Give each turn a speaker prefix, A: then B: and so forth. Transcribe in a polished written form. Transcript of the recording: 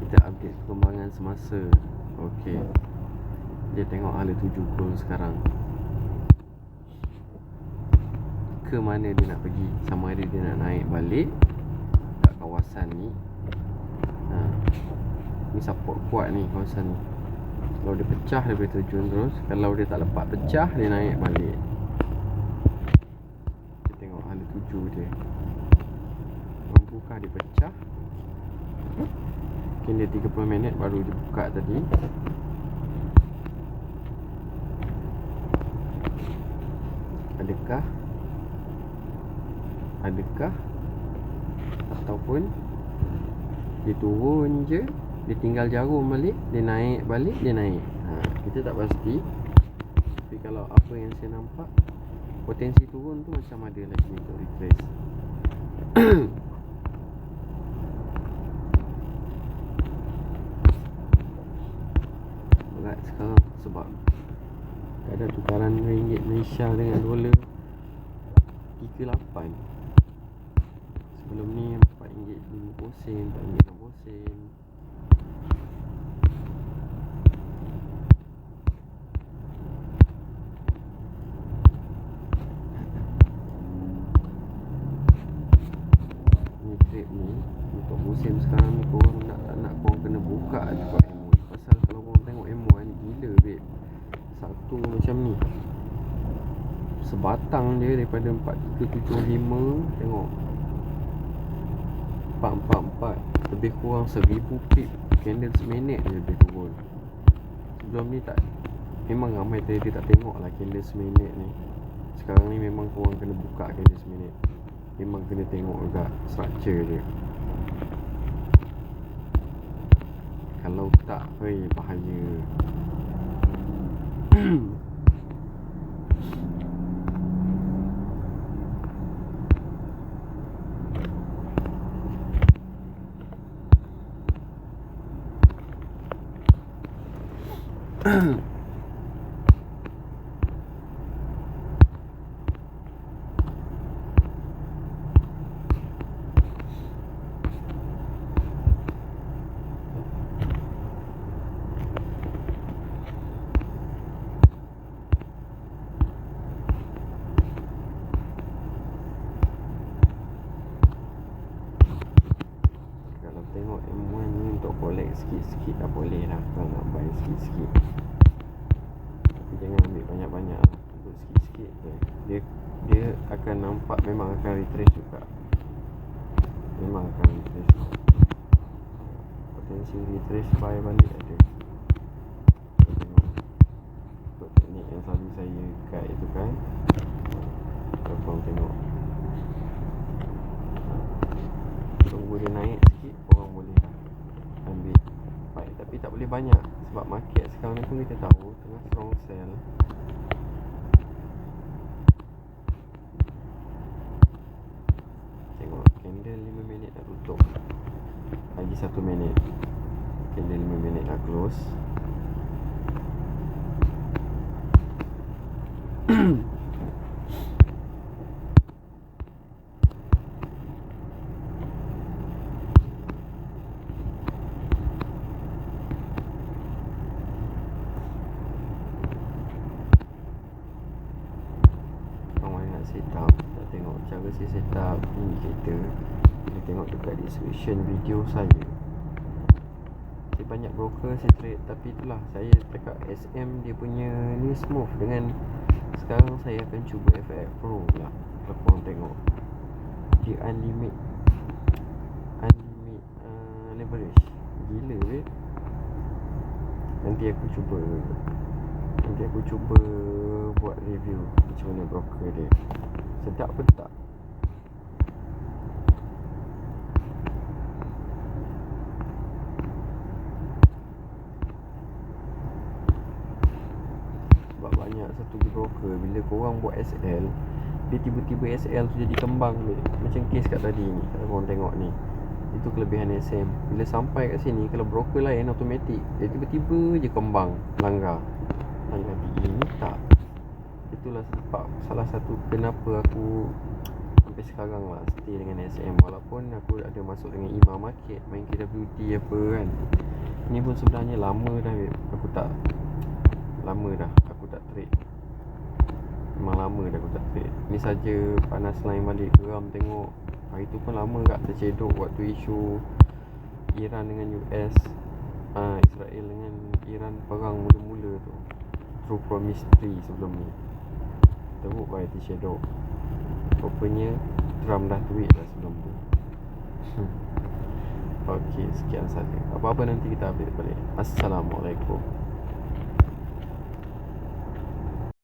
A: kita update perkembangan semasa. Okey, dia tengok hala tuju pukul sekarang. Ke mana dia nak pergi? Sama ada dia nak naik balik kat kawasan ni. Ni support kuat ni kawasan ni. Kalau dia pecah, dia boleh terjun terus. Kalau dia tak lepas pecah, dia naik balik. Kita tengok hala tuju dia. Mampukah dia pecah? Mungkin dia 30 minit baru dia buka tadi. Adakah ataupun dia turun je, dia tinggal jarum balik, dia naik balik, dia naik. Kita tak pasti. Tapi kalau apa yang saya nampak, potensi turun tu macam ada lagi untuk retrace. Berat sekarang sebab kadang tukaran ringgit Malaysia dengan dolar 38. Sebelum ni RM4.50, RM4.60. Ni trade ni untuk musim sekarang ni, korang nak tak nak korang kena buka juga M1. Pasal kalau korang tengok M1 gila babe. Satu macam ni, sebatang dia daripada 4375. Tengok 444, lebih kurang 1000 pip. Candle seminit je lebih turun. Sebelum ni tak, memang ramai trader tak tengok lah candle seminit ni. Sekarang ni memang korang kena buka candle seminit. Memang kena tengok juga structure dia. Kalau tak, bahaya. Tengok M1 ni untuk collect sikit-sikit dah boleh lah. Kalau nak buy sikit-sikit, tapi jangan ambil banyak-banyak lah. Untuk sikit-sikit je, dia akan nampak memang akan retrace juga. Memang akan retrace. Potensi retrace buy balik ada. Tengok ikut teknik yang selalu saya guide tu kan. Korang tengok, tunggu dia naik sikit, korang boleh ambil buy. Tapi tak boleh banyak, sebab market sekarang ni pun kita tahu tengah strong sell. Tengok candle 5 minit dah tutup. Lagi 1 minit, candle 5 minit dah close. Setup, nak tengok cara saya setup indicator, boleh tengok dekat description video saya. Saya banyak broker saya trade, tapi itulah saya cakap SM dia punya ni smooth. Dengan sekarang saya akan cuba FX Pro lah. Kalau korang tengok dia unlimit leverage, gila weh. Nanti aku cuba buat review macam mana broker dia. Sedap ke tak? Sebab banyak satu broker, bila korang buat SL, dia tiba-tiba SL tu jadi kembang. Macam kes kat tadi ni, kalau korang tengok ni, itu kelebihan SM. Bila sampai kat sini, kalau broker lain automatik, dia tiba-tiba je kembang, langgar tinggi. Ni tak. Itulah sebab salah satu kenapa aku sampai sekarang lah stay dengan SM. Walaupun aku ada masuk dengan Ima Market, main KWD apa kan. Ni pun sebenarnya lama dah aku tak trade. Memang lama dah aku tak trade. Ni saja panas line balik, geram tengok. Hari tu pun lama kat tercedok waktu isu Iran dengan US, Israel dengan Iran perang mula-mula tu. True Promise 3 sebelum ni. Teruk baik tercedok. Rupanya Trump dah tweet dah sebelum tu. Okey, sekian saja. Apa-apa nanti kita update balik. Assalamualaikum.